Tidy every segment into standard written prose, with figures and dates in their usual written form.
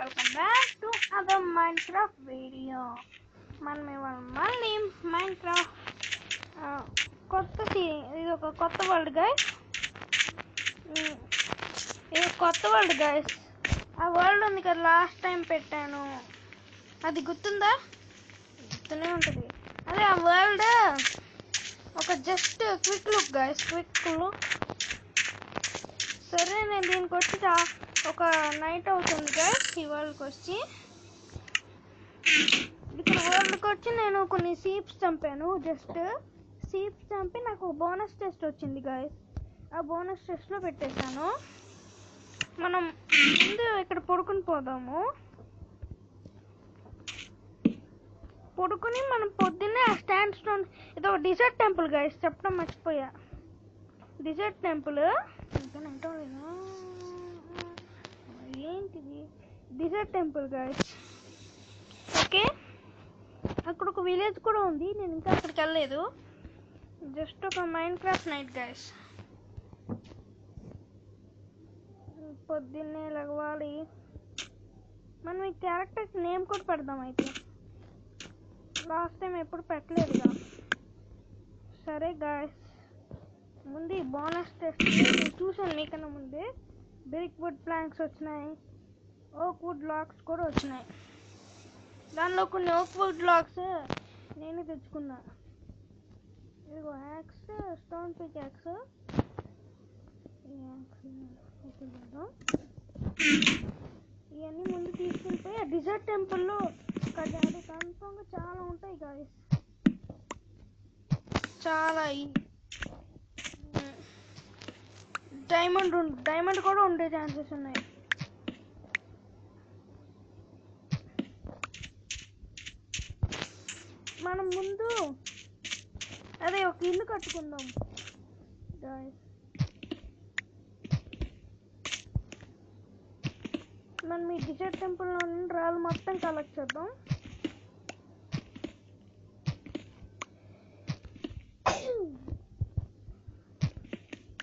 Welcome back to other Minecraft video. మనం ఇవాళ మళ్ళీ మైన్క్రాఫ్ట్ కొత్త ఇది ఒక కొత్త వరల్డ్ గైస్. ఇది కొత్త వరల్డ్ గైస్. ఆ వరల్డ్ ఉంది కదా, లాస్ట్ టైం పెట్టాను, అది గుర్తుందా? గుర్తునే ఉంటుంది. అదే ఆ వరల్డ్ ఒక just quick look guys, quick look. సరే, నేను దీనికి వచ్చి ఒక నైట్ అవుతుంది గైస్. ఈ వరల్డ్కి వచ్చి ఇక్కడ వరల్డ్కి వచ్చి నేను కొన్ని సీప్స్ చంపాను. జస్ట్ సీప్స్ చంపి నాకు బోనస్ టెస్ట్ వచ్చింది గైస్. ఆ బోనస్ టెస్ట్లో పెట్టేశాను. మనం ముందు ఇక్కడ పడుకుని పోదాము. పడుకుని మనం పొద్దున్నే ఆ స్టాండ్ స్టోన్, ఇది ఒక డిజర్ట్ టెంపుల్ గైస్, చెప్పడం మర్చిపోయా. డిజర్ట్ టెంపుల్ ఏంటిది? Desert temple guys. ఓకే, అక్కడ ఒక విలేజ్ కూడా ఉంది, నేను ఇంకా అక్కడికి వెళ్ళలేదు. జస్ట్ ఒక మైన్క్రాఫ్ట్ నైట్ గైస్. పొద్దున్నే లగవాలి. మనం ఈ క్యారెక్టర్కి నేమ్ కూడా పెడదాం. అయితే లాస్ట్ టైం ఎప్పుడు పెట్టలేదుగా. సరే గాయస్, ముందు ఈ బోనస్ టెస్ట్ చూసాను మీకన్నా ముందే. బ్రిక్ వుడ్ ప్లాంక్స్ వచ్చినాయి, ఓక్ వుడ్ లాక్స్ కూడా వచ్చినాయి. దానిలో కొన్ని ఓక్ వుడ్ లాక్స్ నేనే తెచ్చుకున్నా. ఇదిగో యాక్స్, స్టోన్ పిక్ యాక్స్. ఇవన్నీ ముందు తీసుకెళ్ళిపోయి ఆ డిజర్ట్ టెంపుల్లో అది కన్ఫర్మ్గా చాలా ఉంటాయి గాయస్. చాలా డైమండ్ కూడా ఉండే ఛాన్సెస్ ఉన్నాయి. మనం ముందు అదే ఒక ఇల్లు కట్టుకుందాం గాయస్. మనం ఈ డిజర్ట్ టెంపుల్లో నుండి రాళ్ళు మొత్తం కలెక్ట్ చేద్దాం.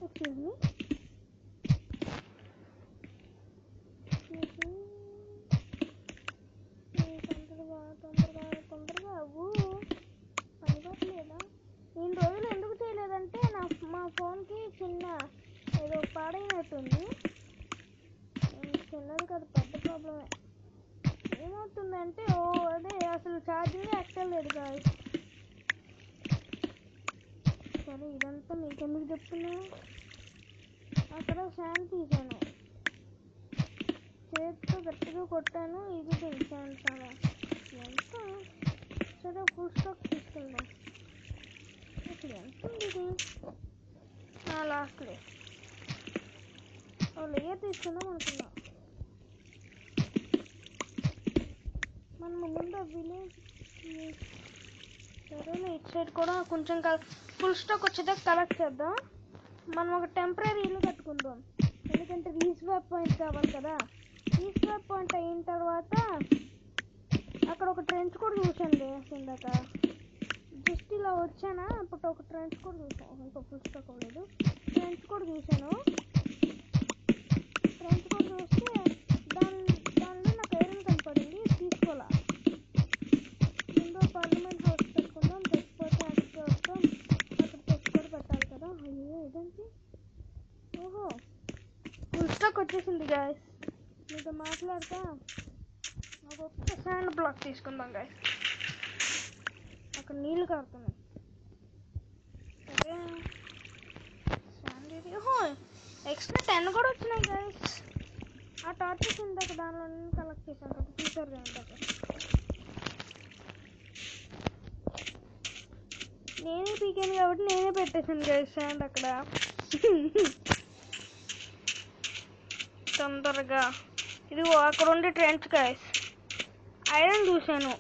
Excuse me. తొందరగా అవ్వు. పనిపట్లేదా? నేను రోజులు ఎందుకు చేయలేదంటే మా ఫోన్కి చిన్న ఏదో పాడైనట్టుంది. చిన్నది కాదు, పెద్ద ప్రాబ్లమే. ఏమవుతుందంటే అదే అసలు ఛార్జింగ్ ఎక్కలేదు కాదు. సరే, ఇదంతా మీకెందుకు చెప్తున్నా. అక్కడ శాండ్ తీసాను, చేతితో గట్టిగా కొట్టాను, ఇది శాండ్ చాలా ఎంత. సరే, ఫుల్ స్టాక్ తీసుకెళ్దాం. ఇక్కడ ఎంత ఉంది ఇది? లాస్ట్ లేయర్ తీసుకుందాం అనుకున్నా. మనం ముందు విలేజ్. సరేలే, ఇటు సైడ్ కూడా కొంచెం ఫుల్ స్టాక్ వచ్చేదాకా కలెక్ట్ చేద్దాం. మనం ఒక టెంపరీ ఇల్లు కట్టుకుందాం, ఎందుకంటే రీస్వాప్ పాయింట్ కావాలి కదా. రీస్వాప్ పాయింట్ అయిన తర్వాత అక్కడ ఒక ట్రెంచ్ కూడా చూసాను ఇందాక. జస్ట్ ఇలా వచ్చానా, అప్పుడు ఒక ట్రెంచ్ కూడా చూసాను. ఇంకా ఫుల్ స్టాక్ అవ్వలేదు. ట్రెంచ్ కూడా చూసాను. ట్రెంచ్ కూడా చూస్తే దానిలో నాకు ఐరన్ కనపడింది, తీసుకోవాలా. ముందు పార్లమెంట్ హౌస్ పెట్టుకుందాం, తెచ్చిపోతే అక్కడికి వస్తాం. అక్కడ తెచ్చి కూడా పెట్టాలి కదా. అయ్యో, ఇదేంటి? ఓహో, ఫుల్ స్టాక్ వచ్చేసింది గాయస్. మీతో మాట్లాడతా ఒక్క శాండ్ బ్లాక్ తీసుకుందాం గాయస్. అక్కడ నీళ్ళు కారుతున్నాయి. సరే, శాండ్ ఇది. ఓహో, ఎక్స్ట్రా 10 కూడా వచ్చినాయి గాయస్. ఆ టార్చెస్ ఇందాక దానిలో కలెక్ట్ చేశాను కదా, చూసారు కదా ఇందాక. నేనే పీకాను కాబట్టి నేనే పెట్టేసాను గాయస్ శాండ్ అక్కడ. తొందరగా ఇదిగో అక్కడ ఉండే ట్రెంచ్ గాయస్. ఐరన్ చూశాను.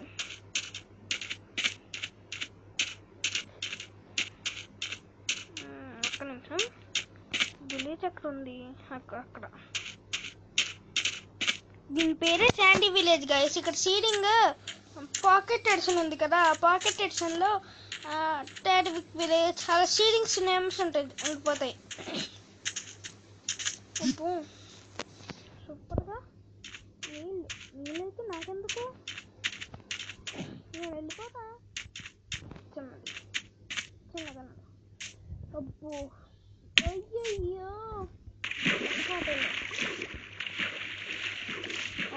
ఒక్క నిమిషం, విలేజ్ ఎక్కడ ఉంది? అక్కడ. దీని పేరే శాండీ విలేజ్ గాయస్. ఇక్కడ సీడింగ్ పాకెట్ ఎడిషన్ ఉంది కదా, ఆ పాకెట్ ఎడిషన్లో టాడ్విక్ విలేజ్ అలా సీడింగ్స్ నేమ్స్ ఉండిపోతాయి. సూపర్గా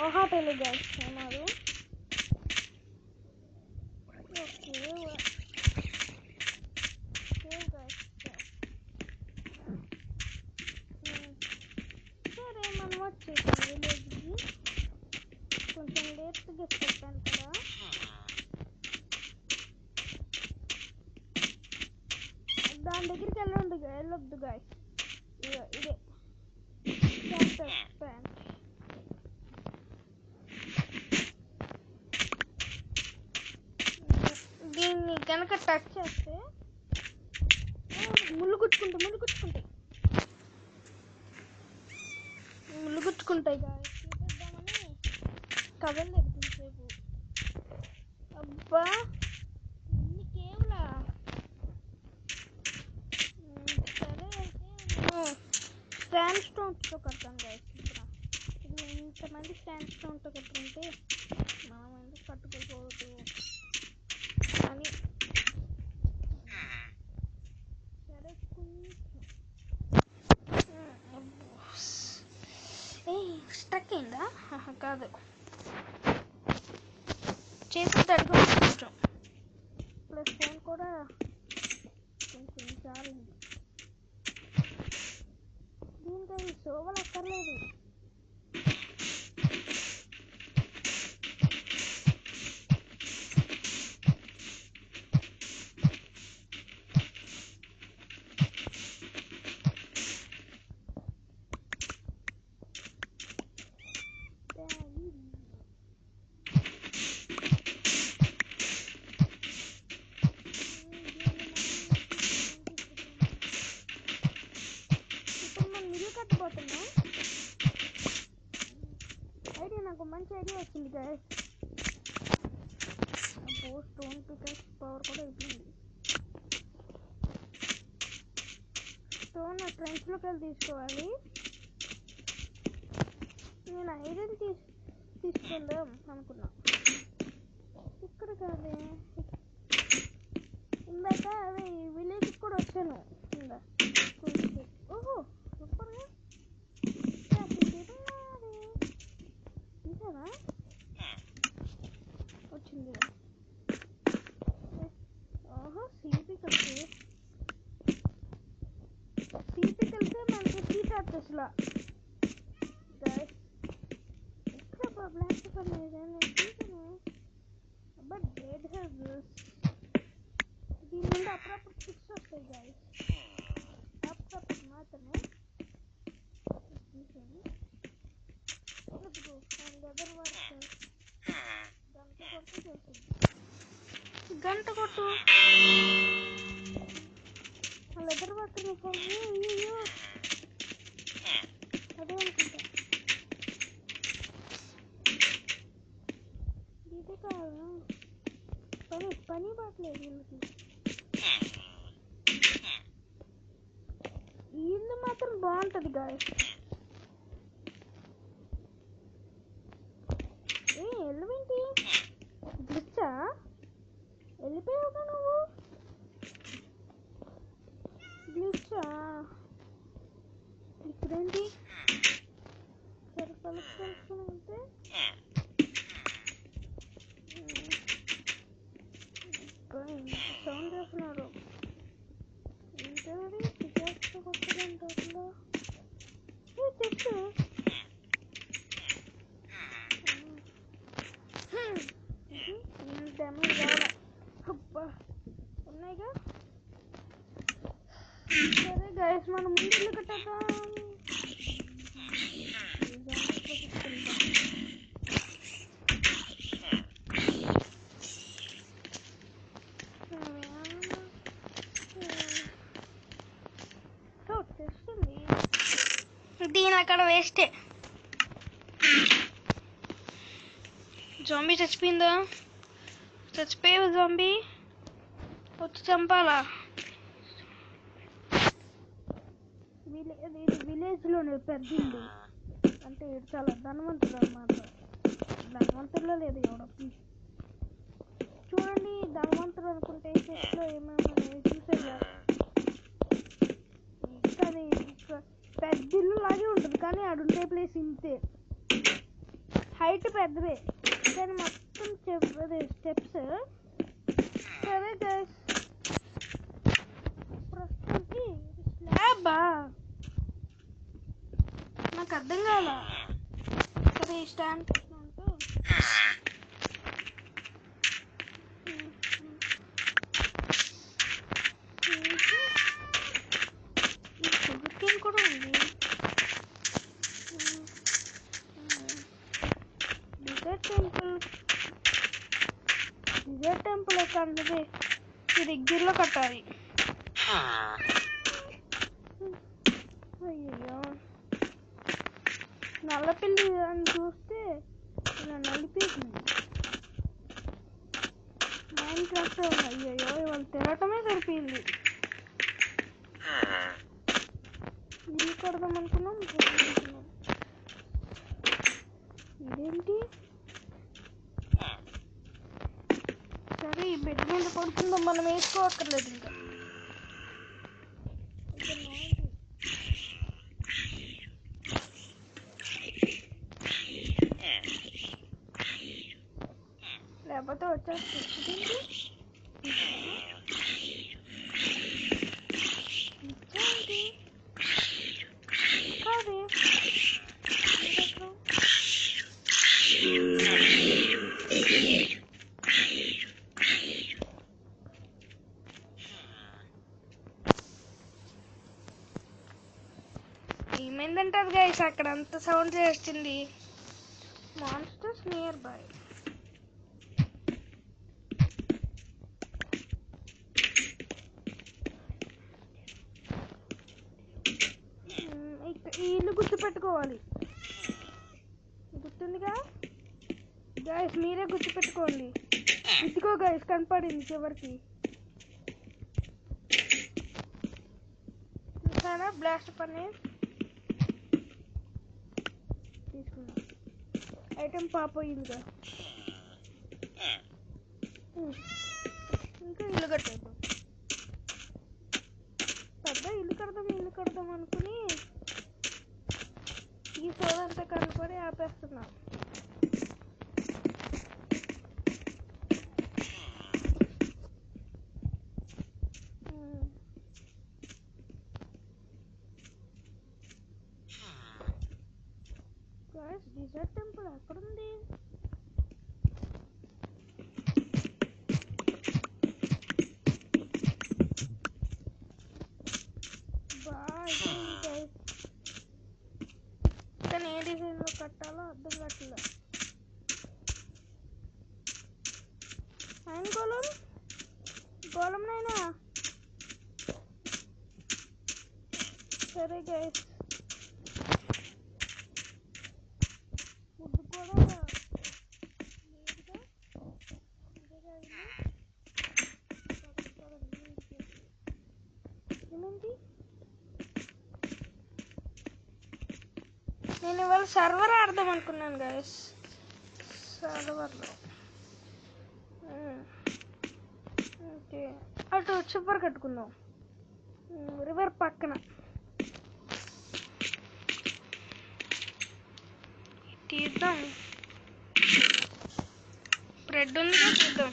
ఓహా తెలియదు గైస్ ఏమారు. ఓకే సరే మనం వచ్చేసాం విలేజ్కి. కొంచెం లేట్గా చెప్పాను కదా. దాని దగ్గరికి వెళ్ళొద్దు గాయస్. ఇదే దీన్ని కనుక టచ్ చేస్తే ముళ్ళు గుచ్చుకుంటాయి గాయస్. చూపిద్దామని కదలలేదు కొంచెంసేపు. అబ్బా ఇన్ని కేవలా. సరే అయితే నేను స్టాండ్ స్టోన్స్తో కడతాను గాయస్. ఇప్పుడు ఇంతమంది స్టాండ్ స్టోన్తో కట్టుకుంటే మనం ఎందుకు కట్టుకోకూడదు అని. సరే స్టక్ అయిందా? కాదు, చేసి తడుగు కొంచెం. ప్లస్ ఫోన్ కూడా కొంచెం చాలింది. దీనికి సోవలు అక్కర్లేదు. నాకు మంచి ఐడియా వచ్చింది గైస్. స్టోన్ పికర్స్ పవర్ కూడా అయిపోయింది. స్టోన్ ట్రెంచ్లోకి వెళ్ళి తీసుకోవాలి. నేను ఐరన్ తీసుకుందాం అనుకున్నా. ఇక్కడ కాదే, ఇందాక అదే విలేజ్కి కూడా వచ్చాను. ఓహో సూపర్గా తీసావా? వచ్చింది. ఓహో సీపీ కలిసి మనకి సీట్ వచ్చేసలా ఇక్కడ బ్లాక్ పేపర్ లేదని తీసాను. బట్ డెడ్ హెల్స్ దీని నుండి అప్పుడప్పుడు పిక్స్ వస్తాయి గాయస్. అప్పుడప్పుడు మాత్రమే తీసాను. లెదర్ వర్క్ గంట కొట్టు లెదర్ వర్క్. అయ్యో అదే అనుకుంటా. ఇది కాదు పని పట్టలేదు వీళ్ళకి. ఇల్లు మాత్రం బాగుంటుంది గాయస్. వెళ్ళవేంటి గ్లిచ్చా? వెళ్ళిపోయావుగా నువ్వు. గ్లిచ్చా ఇప్పుడేంటి? సరే కలుసుకొని ఉంటే సౌండ్ చేస్తున్నారు. ఇంటర్వ్యూ సిగారెట్తో కొట్టడంలో తెచ్చు. డ్యామేజ్ కావాలా? అబ్బా ఉన్నాయిగా. సరే గైస్ మనం ముందు ఇల్లు కట్టేద్దాం. దీని అక్కడ వేస్టే. జాంబీ చచ్చిపోయిందా? చచ్చిపోయావు జాంబీ, వచ్చి చంపాలా? విలేజ్లోనే పెద్దింది అంటే చాలా ధనవంతుడు అన్నమాట. ధనవంతుల్లో లేదు ఎవడో. చూడండి ధనవంతుడు అనుకుంటే చెట్లో ఏమేమి చూసారు. కానీ పెద్ద ఇల్లు లాగే ఉంటుంది కానీ ఆడుండే ప్లేస్ ఇంతే. హైట్ హైట్ పెద్దదే కానీ మొత్తం స్టెప్స్. సరే గైస్, ప్రస్తుతానికి స్లాబా నాకు అర్థం కాల. సరే ఈ స్టాండ్ కూడా ఉంది. డిజైర్ టెంపుల్ ఎక్కడుంది? ఈ దగ్గరలో కట్టాలి. అయ్యో, నల్లపిల్లి అని చూస్తే ఇలా నలిపేసింది. Mind craft. అయ్యో, ఇవాళ తిరగటమే సరిపోయింది. ఇల్లు కడదాం అనుకున్నాం. ఇదేంటి? సరే, ఈ బెడ్ మీద పడుతుందో మనం వేసుకోవక్కర్లేదు ఇంకా. లేకపోతే వచ్చేస్తుంది. ఏమైందంటారు గైస్? అక్కడ అంత సౌండ్ చేస్తుంది. Monsters near by. ఈ ఇల్లు గుర్తుపెట్టుకోవాలి. గుర్తుందిగా గైస్, మీరే గుర్తుపెట్టుకోండి. ఇదిగో గైస్, కనపడింది చివరికి. చూసారా బ్లాస్ట్ పని తీసుకున్నా. ఐటమ్ పాపోయిందిగా. ఇంకా ఇల్లు కట్టేద్దాం. పెద్ద ఇల్లు కడదాం అనుకుని ఈ సోదంతా కనుక్కొని ఆపేస్తున్నాం. డిజైర్ టెంపుల్ ఎక్కడుంది? కానీ ఏ డిజైన్ లో కట్టాలో అర్థం కావట్లేదు. గోళంనైనా సరే గైస్, ఫుడ్ కూడా ఏమైంది? నేను ఇవాళ సర్వర్ ఆడదాం అనుకున్నాను గైస్. సర్వర్లో ఓకే, అటు చివరి కట్టుకుందాం. రివర్ పక్కన తీద్దాం. బ్రెడ్ ఉందిగా, తీద్దాం.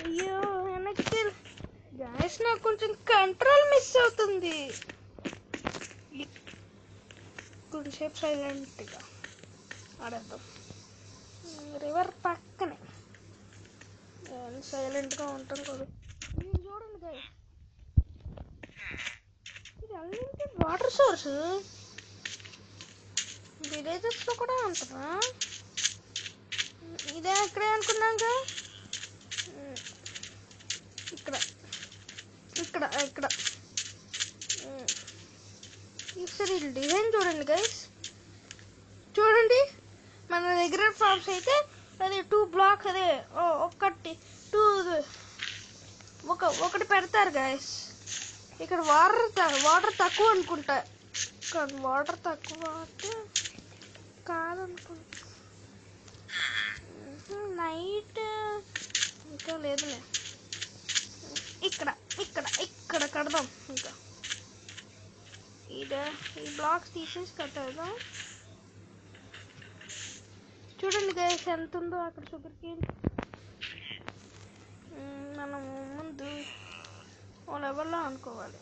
అయ్యో, వెనక్కి గ్యాస్ నాకు కొంచెం కంట్రోల్ మిస్ అవుతుంది. కొంచెంసేపు సైలెంట్గా ఆడేద్దాం. రివర్ పక్కనే సైలెంట్గా ఉంటాం కదా. నేను చూడండి గైస్, ఇది అన్లిమిటెడ్ వాటర్ సోర్స్. విలేజెస్లో కూడా ఉంటుందా? ఇదే ఇక్కడే అనుకున్నాక. ఇక్కడ ఇక్కడ ఇక్కడ ఒకసారి డిజైన్ చూడండి గైస్. చూడండి, మన దగ్గర ఫార్మ్స్ అయితే అదే 2 బ్లాక్, అదే ఒకటి పెడతారు గైస్. ఇక్కడ వాటర్ తక్కువ అనుకుంటా. కానీ వాటర్ తక్కువ అంటే కాదనుకుంటా. నైట్ లేదులే. ఇక్కడ ఇక్కడ ఇక్కడ కడదాం. ఇంకా ఈ బ్లాక్స్ తీసేసి కట్టేద్దాం. చూడండి గైస్ ఎంత ఉందో అక్కడ షుగర్ కేన్. మనము ముందు ఓ లెవెల్లో అనుకోవాలి.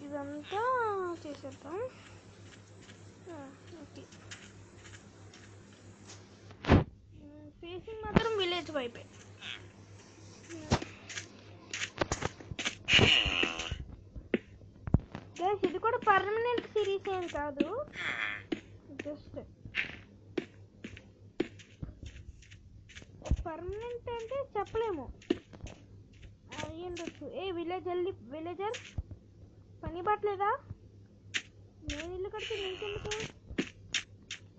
ఇదంతా చేసేద్దాం. ఓకే, ఫేసింగ్ మాత్రం విలేజ్ వైపే. గైస్ ఇది కూడా పర్మనెంట్ సిరీస్ ఏం కాదు, జస్ట్ పర్మనెంట్ అంటే చెప్పలేము, అయ్యి ఉండొచ్చు. విలేజర్ పని పట్టలేదా? నేను ఇల్లు కడితే నీకెందుకు?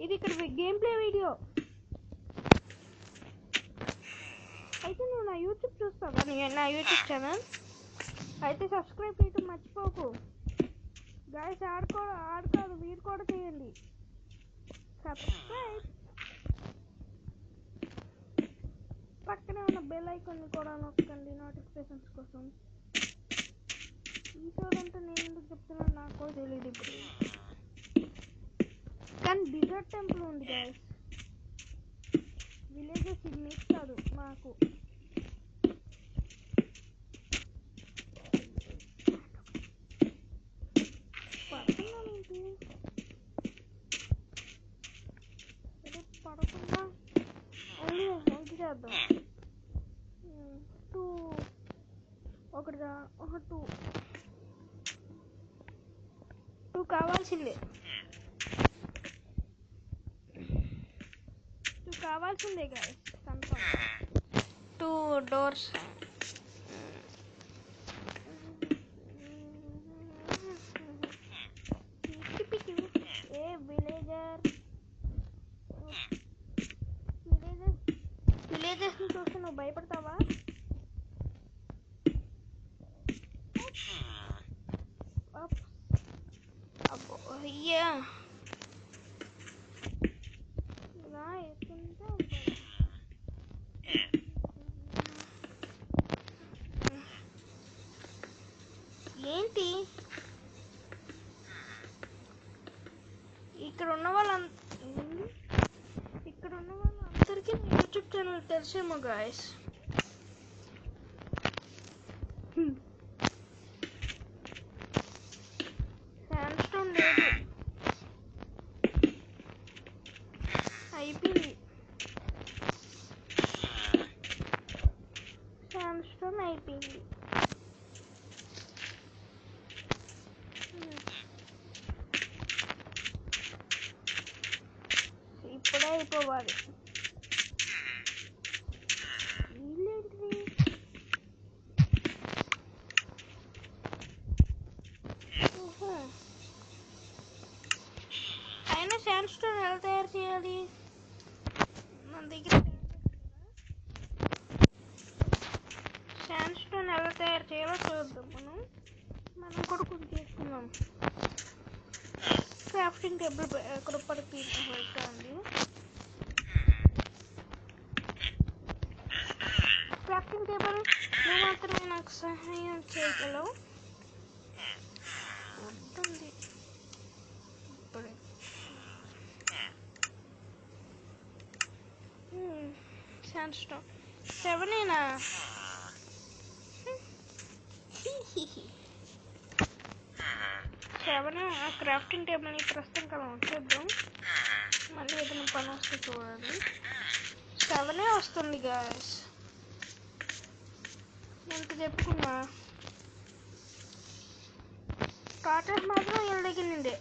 ఇది ఇక్కడ గేమ్ ప్లే వీడియో. అయితే నువ్వు నా యూట్యూబ్ చూస్తావా? నా యూట్యూబ్ ఛానల్ అయితే సబ్స్క్రైబ్ చేయడం మర్చిపోకు గాయస్. ఆడుకోదు మీరు కూడా చేయండి సబ్స్క్రైబ్. పక్కనే ఉన్న బెల్ ఐకాన్ని కూడా నొక్కండి నోటిఫికేషన్స్ కోసం. ఈ చూడంటే నేను ఎందుకు చెప్తున్నాను నాకు తెలియదు ఇప్పుడు. కానీ డిజర్ట్ టెంపుల్ ఉంది గైస్. విలేజెస్ ఇది మిస్ కాదు మాకు. పడుతున్నానేంటి? సరే పడకుండా ఓన్లీ చేద్దాం. 2 కావాల్సిందే. 2 కావాల్సిందే గైస్, కన్ఫర్మ్. 2 డోర్స్. విలేజెస్ ని చూస్తే నువ్వు భయపడతావా? అబ్బో అయ్యా ఏంటి ఇక్కడ ఉన్న వాళ్ళందరికీ యూట్యూబ్ ఛానల్ తెలిసేమో గాయస్. శాండ్స్టోన్ లేదు, అయిపోయింది. శాండ్స్టోన్ అయిపోయింది. ఇప్పుడే అయిపోవాలి. వీళ్ళేంటిది? అయినా శాండ్స్టోన్ ఎలా తయారు చేయాలి? మన దగ్గర శాండ్స్టోన్ ఎలా తయారు చేయాలో చూద్దాం. మనం కూడా కొంచెం చేసుకుందాం. క్రాఫ్టింగ్ టేబుల్ ఎక్కడ పడుతుంది? క్రాఫ్టింగ్ టేబుల్ నువ్వు మాత్రమే నాకు సహాయం చేయగలవు. ఉంటుంది ఇప్పుడే. శాండ్స్టోన్ 7ఏనా? ఆ క్రాఫ్టింగ్ టేబుల్ని ప్రస్తుతం కదా వచ్చేద్దాం. మళ్ళీ ఏదైనా పని వస్తే చూడాలి. 7 వస్తుంది గాయస్. ఎంత చెప్పుకున్నా టాటర్స్ మాత్రం వీళ్ళ దగ్గర నుండే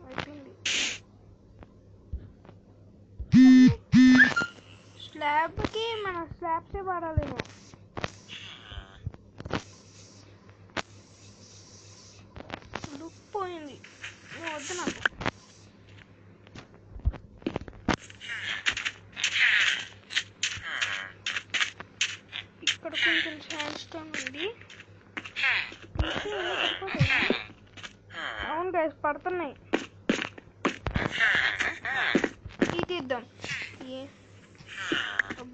అయిపోయింది. స్లాబ్కి మన స్లాబ్సే వాడాలేమో. లుక్ పోయింది, వద్దు నాకు. ఇక్కడ కొంచెం శాండ్స్టోన్ ఉంది. అవును గైస్ పడుతున్నాయి. ఇది తీద్దాం.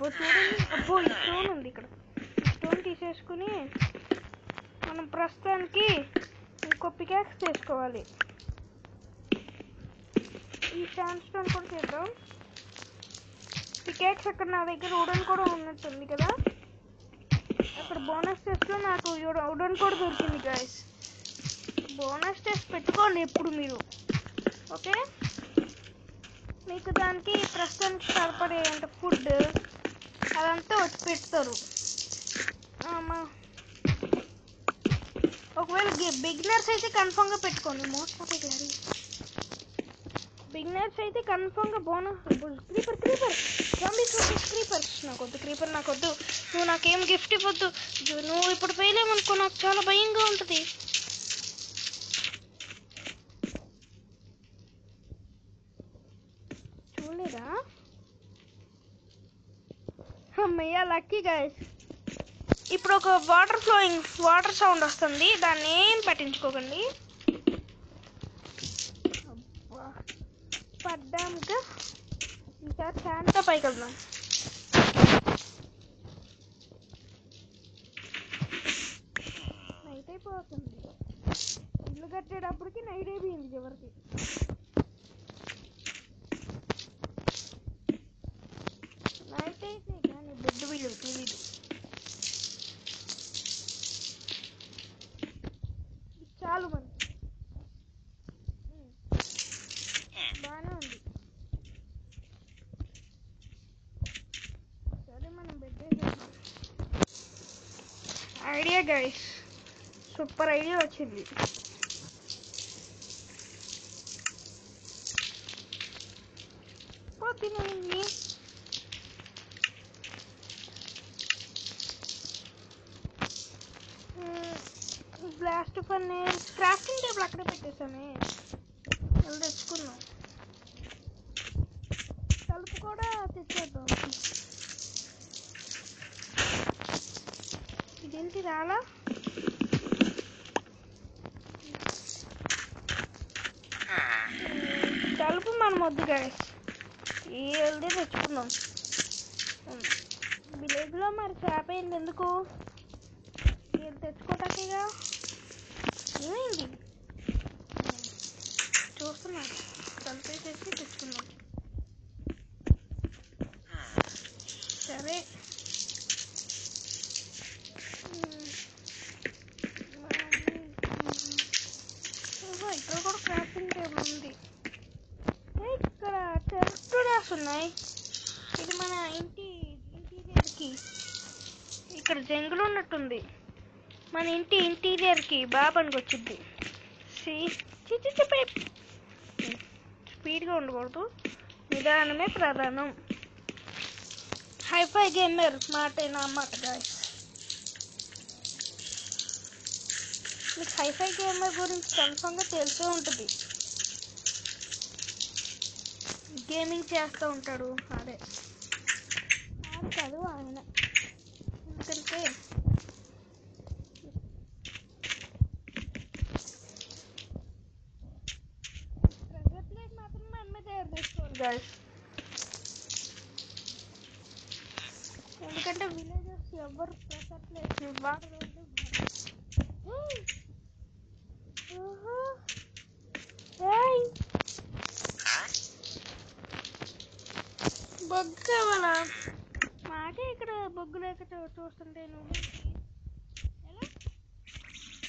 అబ్బో చూడండి, అబ్బో ఈ స్టోన్ ఉంది ఇక్కడ. స్టోన్ తీసేసుకుని మనం ప్రస్తుతానికి ఇంకో పికాక్స్ చేసుకోవాలి. ఈ శాండ్ స్టోన్ కూడా చేద్దాం. పికాక్స్ అక్కడ నా దగ్గర వుడెన్ కూడా ఉన్నట్టుంది కదా. అక్కడ బోనస్ టెస్ట్లో నాకు వుడెన్ కూడా దొరికింది గైస్. బోనస్ టెస్ట్ పెట్టుకోండి ఎప్పుడు మీరు, ఓకే? మీకు దానికి ప్రస్తుతానికి సరిపడే అంటే ఫుడ్ అదంతా వచ్చి పెడతారు. ఒకవేళ బిగినర్స్ అయితే కన్ఫామ్గా పెట్టుకోండి. మోస్ట్ ఆఫ్ ఇట్ బిగినర్స్ అయితే కన్ఫామ్గా బోనస్. క్రీపర్ క్రీపర్ నాకొద్దు, క్రీపర్ నాకొద్దు. నువ్వు నాకేం గిఫ్ట్ ఇవ్వద్దు. నువ్వు ఇప్పుడు పోయలేమనుకో, నాకు చాలా భయంగా ఉంటుంది. చూడలేదా? అమ్మయ్య లక్కీ గైస్. ఇప్పుడు ఒక వాటర్ సౌండ్ వస్తుంది, దాన్ని ఏం పట్టించుకోకండి. పడ్డాక ఇంకా శాంత పైకి వెళ్దాం. నైట్ అయిపోతుంది. ఇల్లు కట్టేటప్పటికి నైట్ అయిపోయింది చివరికి. నైట్ అయితే కానీ బెడ్ వీళ్ళు తెలీదు. చాలు మనకి బాగానే ఉంది. సరే మనం బెడ్ వేసేద్దాం. ఐడియా గైస్, సూపర్ ఐడియా వచ్చింది. తినండి. బ్లాస్ట్ ఫర్నేస్ క్రాఫ్టింగ్ టేబుల్ అక్కడే పెట్టేసామే, వెళ్ళి తెచ్చుకున్నాం. తలుపు కూడా తెచ్చేద్దాం. ఇదేంటి రాలా? తలుపు మనం వద్దు గైస్, వెళ్తే తెచ్చుకుందాం. విలేజ్లో మరి చేప అయింది ఎందుకు? వీళ్ళు తెచ్చుకోటాకేగా. ఏమైంది చూస్తున్నా, కలిపేసేసి తెచ్చుకుందాం. సరే ఇక్కడ కూడా క్రాఫ్టింగ్ టేబుల్ ఉంది. ఇక్కడ టెర్రస్ ఉన్నాయి. ఇది మన ఇంటీరియర్కి ఇక్కడ జంగుల్ ఉన్నట్టుంది. మన ఇంటీరియర్కి బాగా పనికొచ్చింది. స్పీడ్గా ఉండకూడదు, నిదానమే ప్రధానం. హైఫై గేమర్ మాట నా మాట గాయస్. మీకు హైఫై గేమర్ గురించి కన్ఫర్మ్గా తెలిసే ఉంటుంది. గేమింగ్ చేస్తూ ఉంటాడు. అదే కాదు ఆయన, ఎందుకంటే ప్రెజర్ ప్లేట్ మాత్రం మనమే తయారు చేసుకోవాలి గైస్. ఎందుకంటే విలేజర్స్ ఎవరు ప్రెజర్ ప్లేట్ వాటర్ బొగ్గు కావాలా? మాకే ఇక్కడ బొగ్గు లేక చూస్తుంటే నువ్వు ఎలా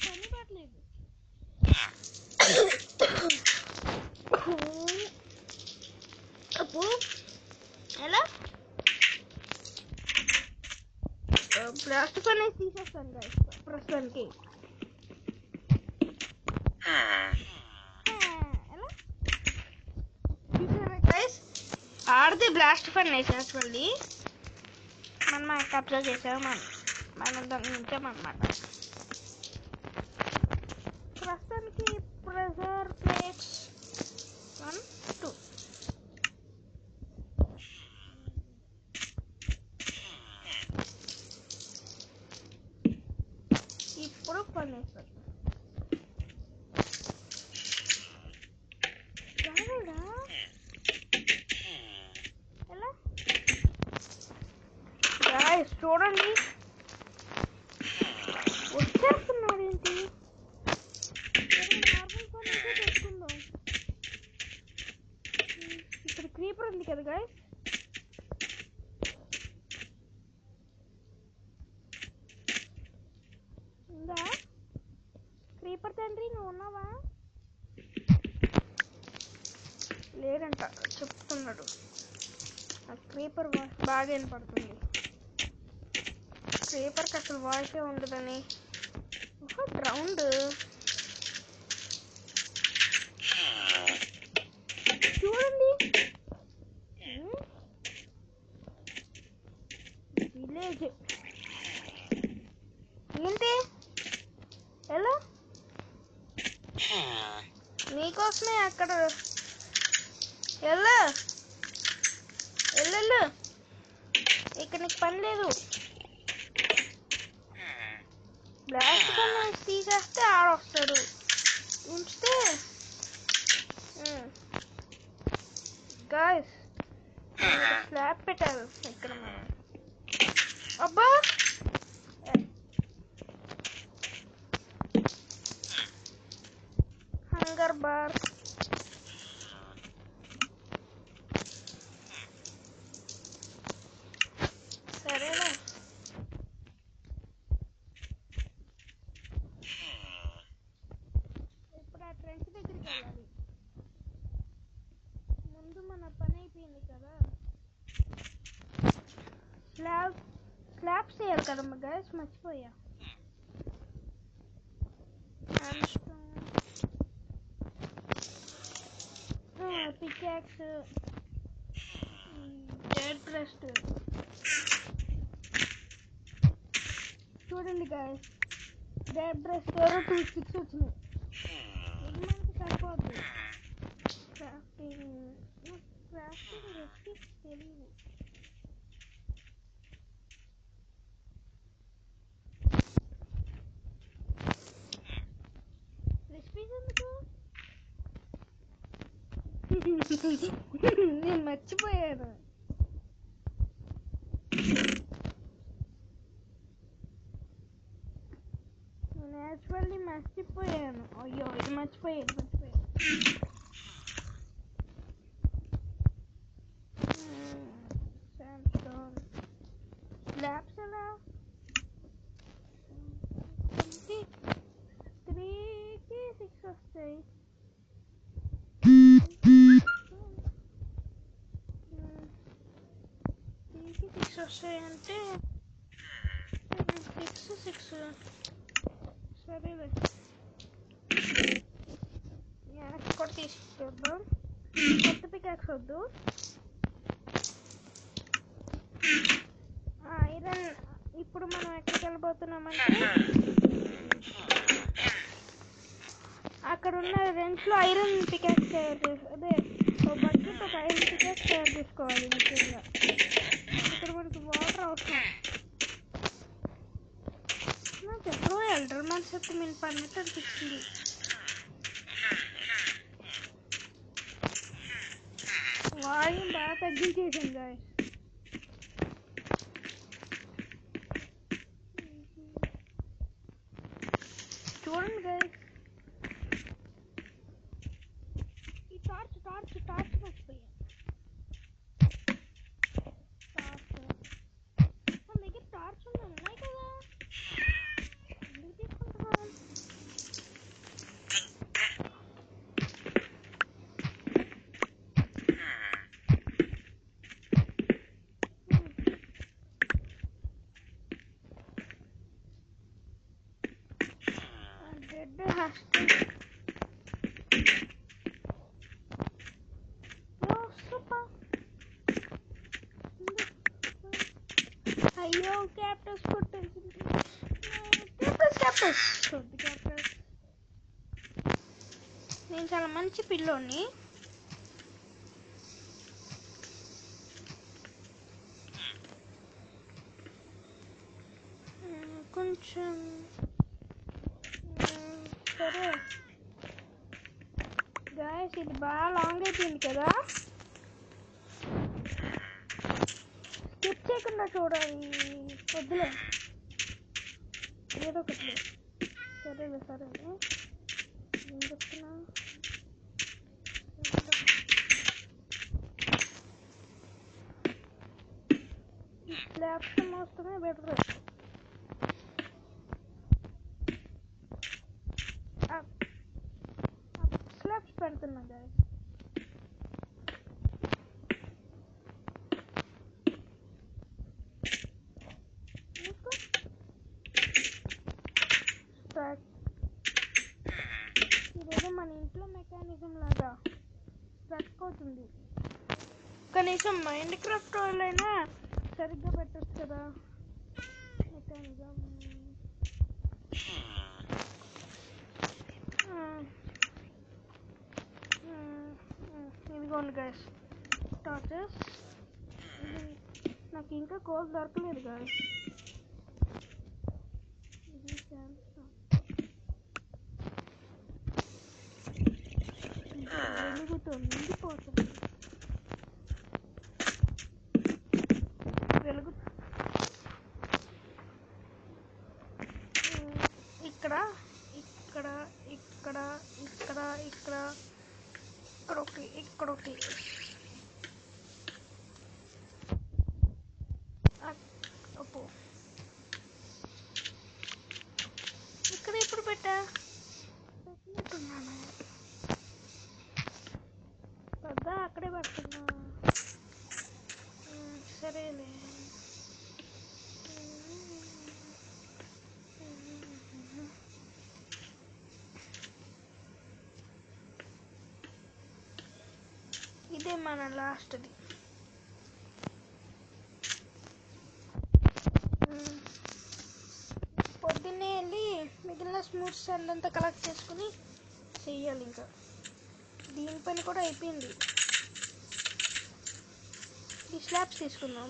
పని పట్టలేదు. అప్పు ఎలా ప్లాస్టిక్ అనేది తీసేస్తాను గైస్ ప్రస్తుతానికి. ఎలా చూసారా గైస్, ఆడితే బ్లాస్ట్ ఫర్నేస్ యాక్చువల్లీ మనం కబ్జా చేసాము. మనం దాన్ని ఉంచామన్నమాట. ప్రస్తుతానికి ప్రెజర్ ప్లేట్స్ 1 2 ఇప్పుడు ఫర్నేస్ ఎలా చూడండి వచ్చేస్తున్నాడు ఏంటి. నార్మల్ ఫోన్ అయితే పెట్టుకుందాం. ఇక్కడ క్రీపర్ ఉంది కదా గైస్. ఉందా క్రీపర్ తండ్రి, నువ్వు ఉన్నావా? లేడంట చెప్తున్నాడు. ఆ క్రీపర్ వాయిస్ బాగా వినపడుతుంది. క్రీపర్కి అసలు వాయిసే ఉండదని. గ్రౌండ్ చూడండి. విలేజ్ ఏంటి ఎలా నీకోసమే అక్కడ వెళ్ళు. ఇక్కడ నీకు పని లేదు. బ్లాస్ట్ కన్నా తీసేస్తే ఆడొస్తాడు. ఉంచితే గాయస్ స్లాబ్ పెట్టారు ఇక్కడ మనం. అబ్బా హంగర్ బార్. సరేనా ఇప్పుడు ఆ ట్రెంచ్ దగ్గరికి వెళ్ళాలి. ముందు మన పని అయిపోయింది కదా. స్లాబ్స్ చేయాలి కదమ్మా గైస్, మర్చిపోయా. Peacocks, dead breast. చూడండి గైస్, డెడ్ బ్రెస్ట్ 2 స్టిక్స్ వచ్చినాయి. ఇది మనకి సరిపోద్ది. క్రాఫ్టింగ్ రెసిపీస్ తెలియదు. రెసిపీస్ ఎందుకు నేను మర్చిపోయాను. నేను యాక్చువల్లీ మర్చిపోయాను. అయ్యో ఇది మర్చిపోయాను. ల్యాబ్స్ ఎలా 3కి 6 వస్తాయి. 3కి 6 వస్తాయి అంటే 6 సరేలే. వెనక్కి కూడా తీసుకొద్దాం. కొత్త పికాక్స్ వద్దు. ఐరన్. ఇప్పుడు మనం ఎక్కడికి వెళ్ళిపోతున్నామంటే అక్కడ ఉన్న రెంట్లో ఐరన్ పికాక్స్ తయారు చేసి, అదే బకెట్ ఒక ఐరన్ పికాక్స్ తయారు చేసుకోవాలి. ముఖ్యంగా ఇక్కడ మనకి వాటర్ అవసరం. నాకు ఎప్పుడో ఎల్డర్ మ్యాన్ చెప్తే నేను పడినట్టు అనిపిస్తుంది. వాల్యూమ్ బాగా తగ్గించేసాను గాయస్. చూడండి గాయస్, ఈ టార్చ్ మర్చిపోయా. మన దగ్గర టార్చ్ ఉన్నాయి కదా, ఎందుకు తీసుకుంటున్నాను? డెడ్ అయ్యో క్యాప్టస్ కొట్టేసింది. క్యాప్టస్ నేను చాలా మంచి పిల్లోని. కొంచెం సరే గాయస్, ఇది బాగా లాంగ్ అయిపోయింది కదా. స్కిప్ చేయకుండా చూడాలి. వద్దులే ఏదో ఒకటి. సరేలే ఏం చెప్తున్నా, స్లాబ్స్ మోస్తమే బెటర్. స్లాబ్స్ పెడుతున్నా గాయస్. ఇదేదో మన ఇంట్లో మెకానిజం లాగా వర్క్ అవుతుంది. కనీసం మైండ్ క్రాఫ్ట్ వాళ్ళైనా సరిగ్గా పెట్టచ్చు కదా మెకానిజం. ఇదిగోండి గైస్ టార్చెస్. నాకు ఇంకా కోల్ దొరకలేదు గైస్. ఇది వెలుగుతుంది, నిండిపోతుంది. వెలుగు ఇక్కడ ఇక్కడ ఇక్కడ ఇక్కడ ఇక్కడ ఇక్కడ ఒకటి అప్పు ఇక్కడ ఎప్పుడు పెట్టినట్టున్నాను పెద్ద అక్కడే పెడుతున్నా. సరేలే. ఇదే మన లాస్ట్ది. పొద్దున్నే వెళ్ళి మిగిలిన స్మూత్ శాండ్ అంతా కలెక్ట్ చేసుకుని చెయ్యాలి. ఇంకా దీని పని కూడా అయిపోయింది. ఈ స్లాబ్స్ తీసుకుందాం.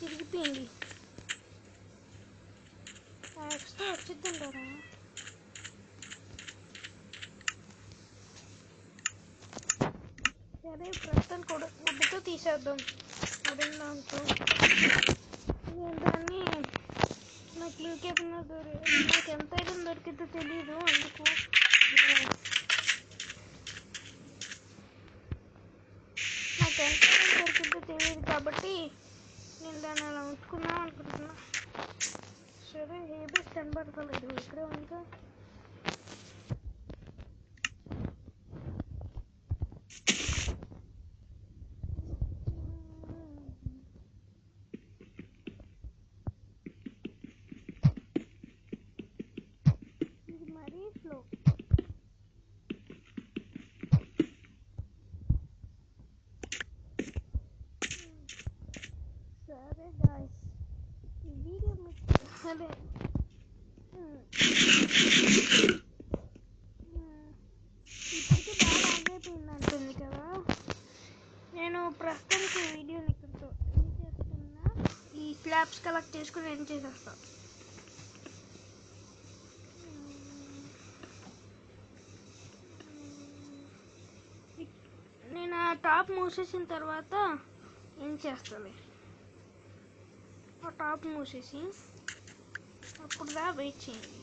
తిరిగిపోయింది. యాక్స్తో వచ్చిద్దంటారా? సరే ప్రస్తుతం కూడా గుడ్డతో తీసేద్దాం. అడిగిన దాంతో దాన్ని నాకు లూకేపున్నా నాకు ఎంత ఐరన్ దొరికిద్దో తెలీదు. అందుకు నాకు ఎంత ఐరన్ దొరికిద్దో తెలియదు కాబట్టి నేను దాన్ని అలా ఉంచుకుందాం అనుకుంటున్నా. సరే హేబీస్ కనబడతలేదు, ఇక్కడే ఉంది. ఇది మరీ స్లో. సరే గాయ్స్, ఈ వీడియో మీకు అదే ఇప్పటికీ బాగా ఆగైపోయింది అంటుంది కదా. నేను ప్రస్తుతానికి వీడియోని ఇక్కడితో ఎండ్ చేస్తున్నా. ఈ స్లాబ్స్ కలెక్ట్ చేసుకుని ఎండ్ చేసేస్తా. నేను ఆ టాప్ మూసేసిన తర్వాత ఏం చేస్తాను, ఆ టాప్ మూసేసి అప్పుడు దా వెయిట్ చేయండి.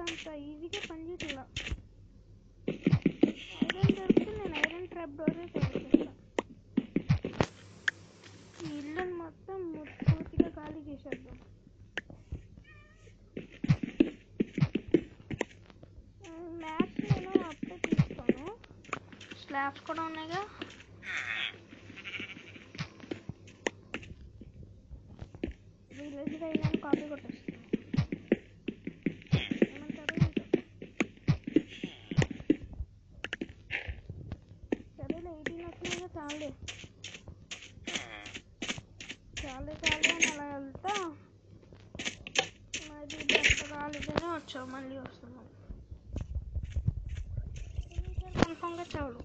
అంత ఈజీగా పనిచేయట్లా. ఐరన్ దొరికితే నేను ఐరన్ ట్రాప్ డోరే తయారు చేస్తాను. స్లాబ్స్ కూడా ఉన్నాయిగా. విలేజ్ అయినా కాపీ కొట్టేస్తాను. ఏమంటారు? సరేలే 18 వచ్చినాయిగా చాలే చాలే చాలే అని అలా వెళ్తా. మరి బెస్ట్ రాలేదనే వచ్చావు, మళ్ళీ వస్తున్నావు. కన్ఫామ్గా చాలు.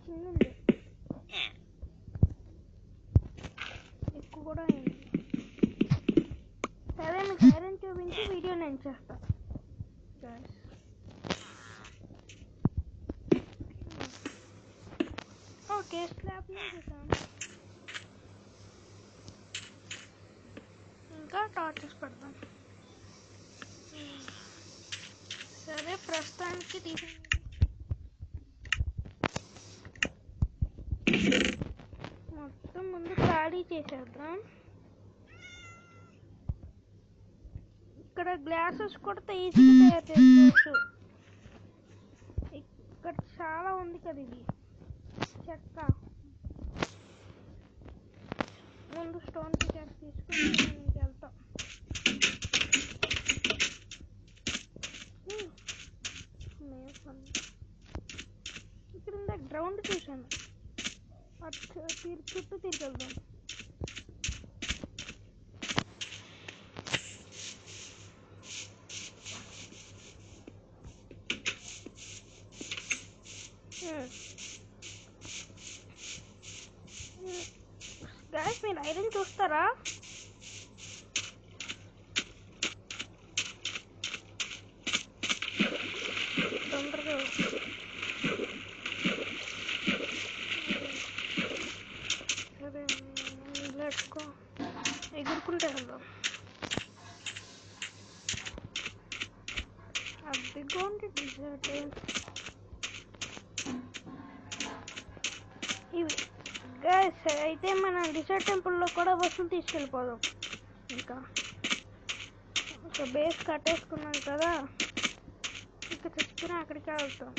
చిన్నుంది ఎక్కువ కూడా అయింది. సరే మీకు ఐరన్ చూపించి వీడియో నేను చేస్తాను. ఓకే, స్లాబ్ చేసాను. ఇంకా టార్చెస్ పెడతాం. సరే ప్రస్తుతానికి తీసి మొత్తం ముందు ఖాళీ చేసేద్దాం. ఇక్కడ గ్లాసెస్ కూడా ఈజీగా తయారు చేసుకోవచ్చు. ఇక్కడ చాలా ఉంది కదా ఇది చెక్క. ముందు స్టోన్ పికాక్స్ తీసుకుని నేను వెళ్తాం. ఇక్కడ గ్రౌండ్ చూసాను, చుట్టూ తిరిగి వెళ్దాం. గైస్ మీరు ఐరన్ చూస్తారా? తొందరగా సరే లెట్స్ గో. ఎగురుకుంటే వెళ్దాం. అదిగోండి డిజర్ట్. ఇవి గైస్ అయితే మన డిజర్ట్ టెంపుల్లో కూడా వస్తువులు తీసుకెళ్ళిపోదాం. ఇంకా ఒక బేస్ కట్టేసుకున్నాం కదా, ఇంకా తెచ్చుకుని అక్కడికి వెళ్తాం.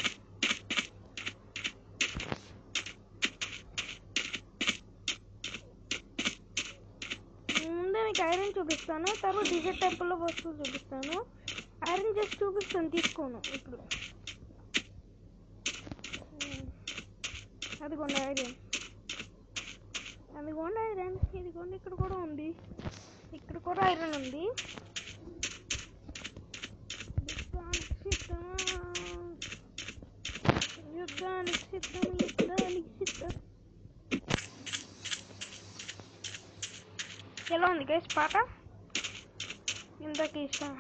ముందే మీకు ఐరన్ చూపిస్తాను, తర్వాత డిజర్ట్ టెంపుల్లో వస్తువులు చూపిస్తాను. ఐరన్ జస్ట్ చూపిస్తాను, తీసుకోను ఇప్పుడు. అదిగోండి ఐరన్, అదిగోండి ఐరన్, ఇదిగోండి ఇక్కడ కూడా ఉంది, ఇక్కడ కూడా ఐరన్ ఉంది. యుద్ధానికి సిద్ధం, యుద్ధానికి సిద్ధం. ఎలా ఉంది గైస్ పాట? ఇంతకీ ఇష్టం.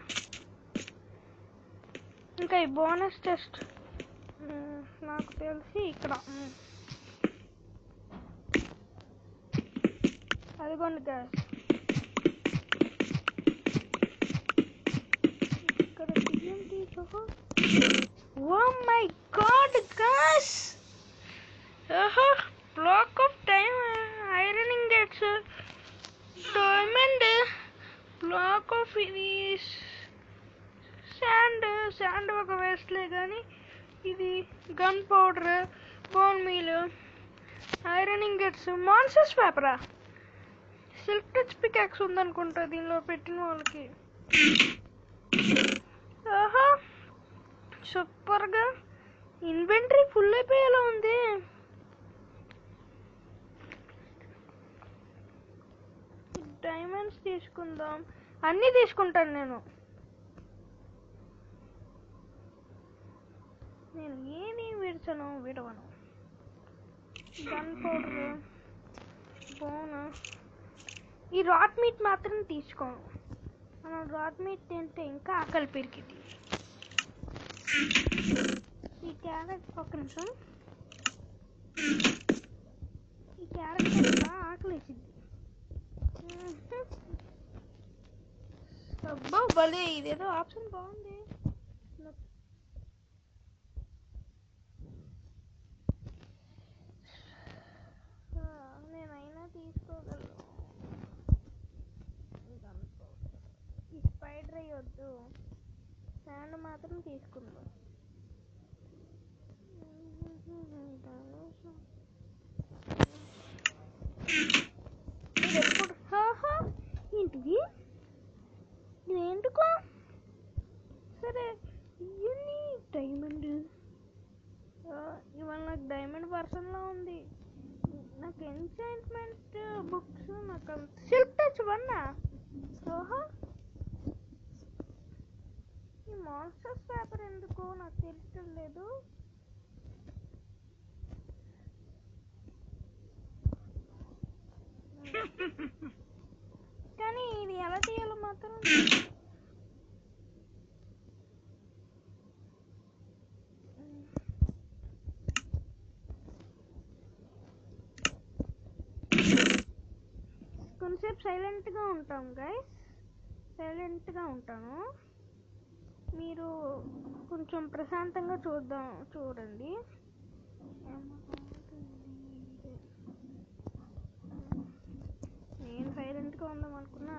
ఇంకా ఈ బోనస్ టెస్ట్ నాకు తెలిసి ఇక్కడ అదిగోండి గైస్, ఇక్కడ TNT. Oh my god guys, block of time iron ingots, diamond block of ఇది శాండ్ ఒక వేస్ట్లే కానీ ఇది gunpowder, bone meal, iron ingots, మాన్సస్ పేపరా, సిల్క్ టచ్ పికాక్స్ ఉందనుకుంటా దీనిలో పెట్టిన వాళ్ళకి. సూపర్గా ఇన్వెంటరీ ఫుల్ అయిపోయేలా ఉంది. డైమండ్స్ తీసుకుందాం, అన్నీ తీసుకుంటాను నేను ఏది విడవను. గన్ పౌడర్, బోన్, ఈ రాట్ మీట్ మాత్రం తీసుకోను. మనం రాట్ మీట్ తింటే ఇంకా ఆకలి పెరిగింది. ఈ క్యారెట్ ఒక నిమిషం, ఈ క్యారెట్ కూడా ఆకలి వేసింది. అబ్బా భలే, ఇదేదో ఆప్షన్ బాగుంది. నేనైనా తీసుకోగలను. వద్దు, శాండ్ మాత్రం తీసుకుందాం. ఏంటిది? ఇదేంటుకో? సరే ఇవన్నీ డైమండ్. ఇవాళ నాకు డైమండ్ పర్సన్లో ఉంది. నాకు ఎన్చాంట్మెంట్ బుక్స్, నాకు సిల్క్ టచ్ వన్నా. ఓహో, ఈ మాన్స్టర్స్ పేపర్ ఎందుకో నాకు తెలియటం లేదు. కానీ ఇది ఎలా తీయాలో మాత్రం కొంచెంసేపు సైలెంట్గా ఉంటాం గైస్, సైలెంట్గా ఉంటాను. మీరు కొంచెం ప్రశాంతంగా చూడండి. నేను సైలెంట్గా ఉందాం అనుకున్నా,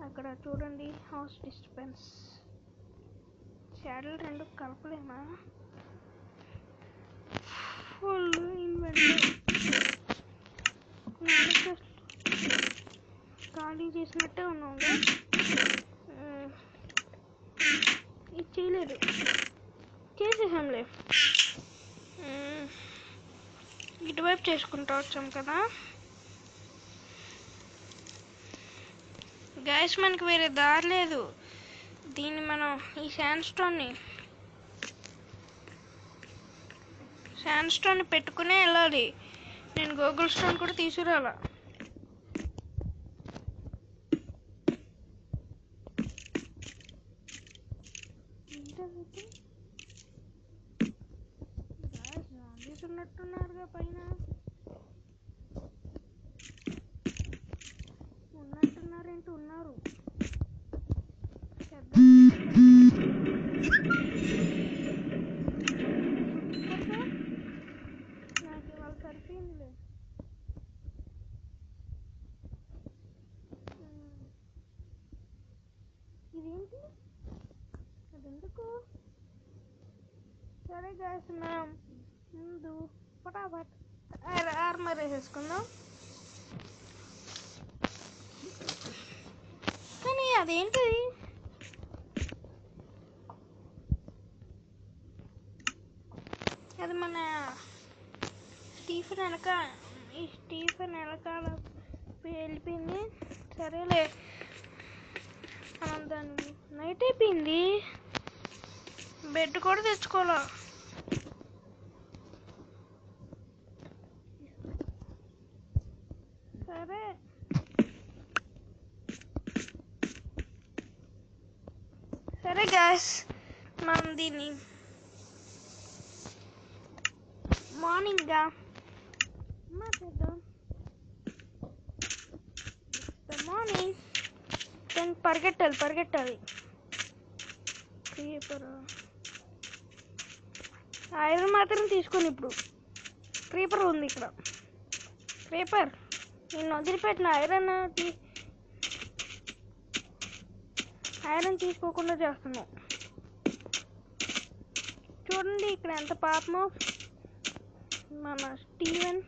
అక్కడ చూడండి హౌస్ డిస్టర్బెన్స్. షాడోలు రెండు కలపలేమా? ఫుల్ ఇన్వెంటరీ ఖాళీ చేసినట్టే ఉన్నాం. ఇది చేయలేదు, చేసేసాంలే. ఇటువైపు చేసుకుంటూ వచ్చాం కదా గైస్, మనకి వేరే దారి లేదు. దీన్ని మనం ఈ శాండ్ స్టోన్ని పెట్టుకునే వెళ్ళాలి. నేను గూగుల్ స్టోన్ కూడా తీసుకురాలా. ఉన్నట్టున్నారుగా పైన, ఉన్నట్టున్నారేంటి? ఉన్నారు. నాకు ఇవాళ సరిపోయిందిలే. ఇదేంటి? అదెందుకు? సరే గాయస్, మనం ముందు పటాపట్ ఆర్మర్ వేసేసుకుందాం. కానీ అదేంటిది? అది మన స్టీఫెన్ వెనకాల వెళ్ళిపోయింది. సరేలే, మనం దాన్ని నైట్ అయిపోయింది, బెడ్ కూడా తెచ్చుకోవాలా. సరే సరే గాయస్, మనం దీన్ని మార్నింగ్గా చేద్దాం. మార్నింగ్ దాన్ని పరిగెట్టాలి. ఐరన్ మాత్రం తీసుకొని, ఇప్పుడు క్రీపర్ ఉంది ఇక్కడ. క్రీపర్, నేను వదిలిపెట్టిన ఐరన్ తీసుకోకుండా చేస్తున్నాం. చూడండి ఇక్కడ ఎంత పాపమో. మన స్టీఫెన్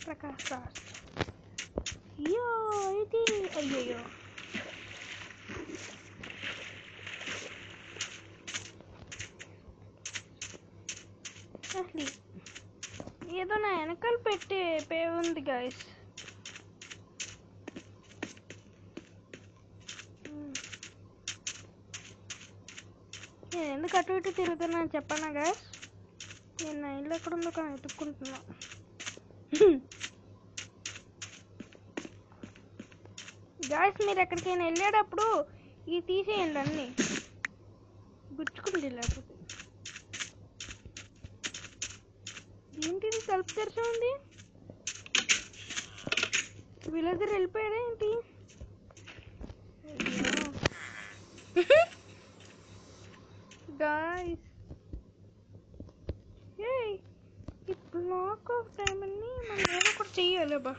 ప్రకాష్ రాజ్. అయ్యో అసలు ఏదో నా వెనకాల పే ఉంది గాయస్. నేను ఎందుకు అటు ఇటు తిరుగుతున్నాను చెప్పనా గాయస్? నేను నా ఇల్లు ఎక్కడ ఉందో కానీ వెతుక్కుంటున్నా. గాయస్, మీరు ఎక్కడికైనా వెళ్ళేటప్పుడు ఇవి తీసేయండి, అన్నీ గుచ్చుకుంది. లేకపోతే ఏంటిది తలుపు తెరిచి ఉంది? విలేజర్ వెళ్ళిపోయాడా ఏంటి? గాయస్, ఈ బ్లాక్ ఆఫ్ డైమండ్ని మనం ఏదో ఒకటి చెయ్యాలి బా.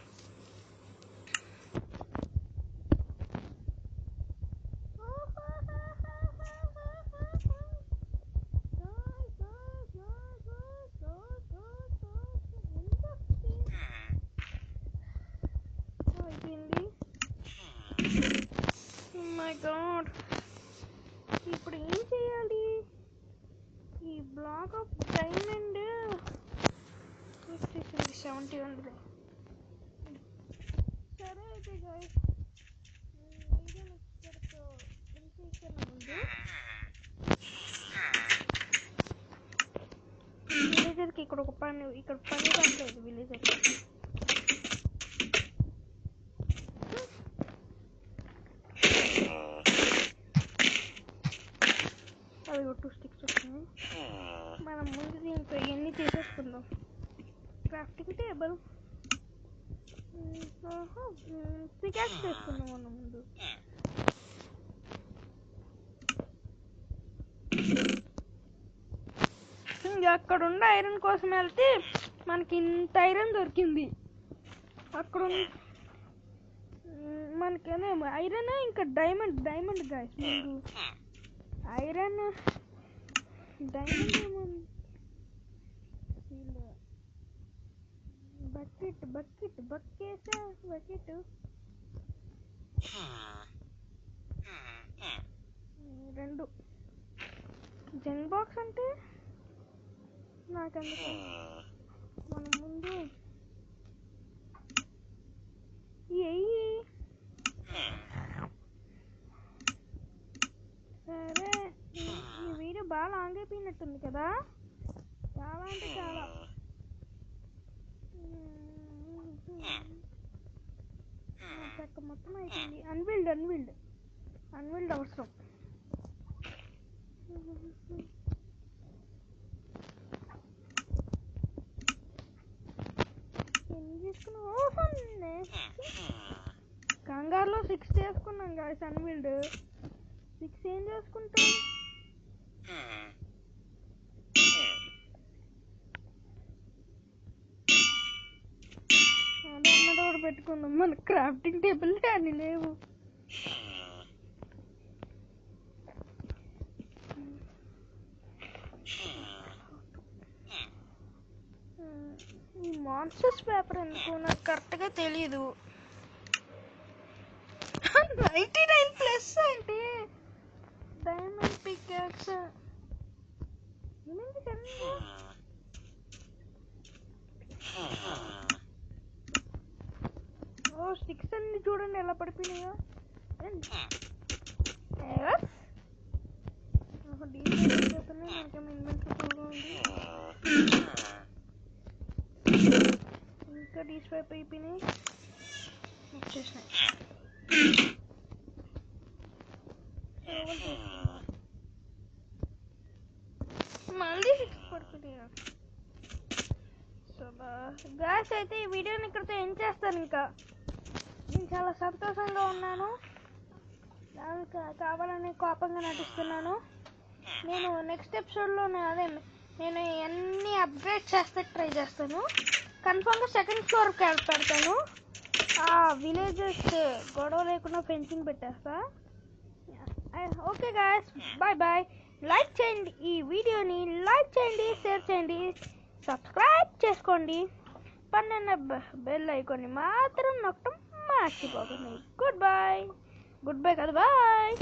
మై గాడ్, ఇప్పుడు ఏం చేయాలి? ఈ బ్లాక్ ఆఫ్ డైమండ్ 70 ఉంది. సరే అయితే గైస్, వీడియోని ఇక్కడితో ఇంటికన్నా ముందు విలేజర్కి ఇక్కడ పని పడలేదు. విలేజర్కి అవి 2 స్టిక్స్ వస్తున్నాయి. మనం ముందు దీంతో ఇవన్నీ చేసేసుకుందాం. క్రాఫ్టింగ్ టేబుల్, పికాక్స్ చేసుకుందాం మనం ముందు. అక్కడ ఉండే ఐరన్ కోసం వెళ్తే మనకి ఇంత ఐరన్ దొరికింది. అక్కడ మనకేమో ఐరన్ ఇంకా డైమండ్ గాయస్. ముందు ఐరన్ డైమండ్ ఏమో. బకెట్ 2 జంగ్ బాక్స్ అంటే నాకెందుకు. మనం ముందు సరే, ఈ వీడియో బాగా లాంగ్ అయిపోయినట్టుంది కదా. చాలా అంటే చాలా. చెక్క మొత్తం అయిపోయింది. అన్విల్డ్ అవసరం. ఎన్ని చేసుకున్నాం? కంగారులో 6 చేసుకున్నాం గాయస్. అన్విల్డ్ 6 ఏం చేసుకుంటాం? అన్నదోడు పెట్టుకుందాం. మన క్రాఫ్టింగ్ టేబుల్ అని లేవు. ఈ మాన్స్టర్స్ పేపర్ ఎందుకు నాకు కరెక్ట్గా తెలీదు. 99+ అంటే డైమండ్ పికాక్స్ స్టిక్స్ అన్ని చూడండి ఎలా పడిపోయినాయో. ఇంకా డీస్వైప్ అయిపోయినాయి, వచ్చేసినాయి. మళ్ళీ 6 పడిపోయినాయి. సో గాయ్స్, అయితే ఈ వీడియోని ఇక్కడితో ఎండ్ చేస్తాను. ఇంకా నేను చాలా సంతోషంగా ఉన్నాను. దానికి కావాలని కోపంగా నటిస్తున్నాను. నేను నెక్స్ట్ ఎపిసోడ్లో నేను అన్ని అప్గ్రేడ్ చేస్తే ట్రై చేస్తాను. కన్ఫామ్గా 2nd ఫ్లోర్కి పెడతాను. ఆ విలేజెస్ గొడవ లేకుండా ఫెన్సింగ్ పెట్టేస్తా. Okay guys, bye. లైక్ చేయండి, ఈ వీడియోని లైక్ చేయండి, షేర్ చేయండి, సబ్స్క్రైబ్ చేసుకోండి. పన్నెన్న బెల్ ఐకాన్ని మాత్రం నొక్కడం మర్చిపోకండి. గుడ్ బై కదా, బాయ్.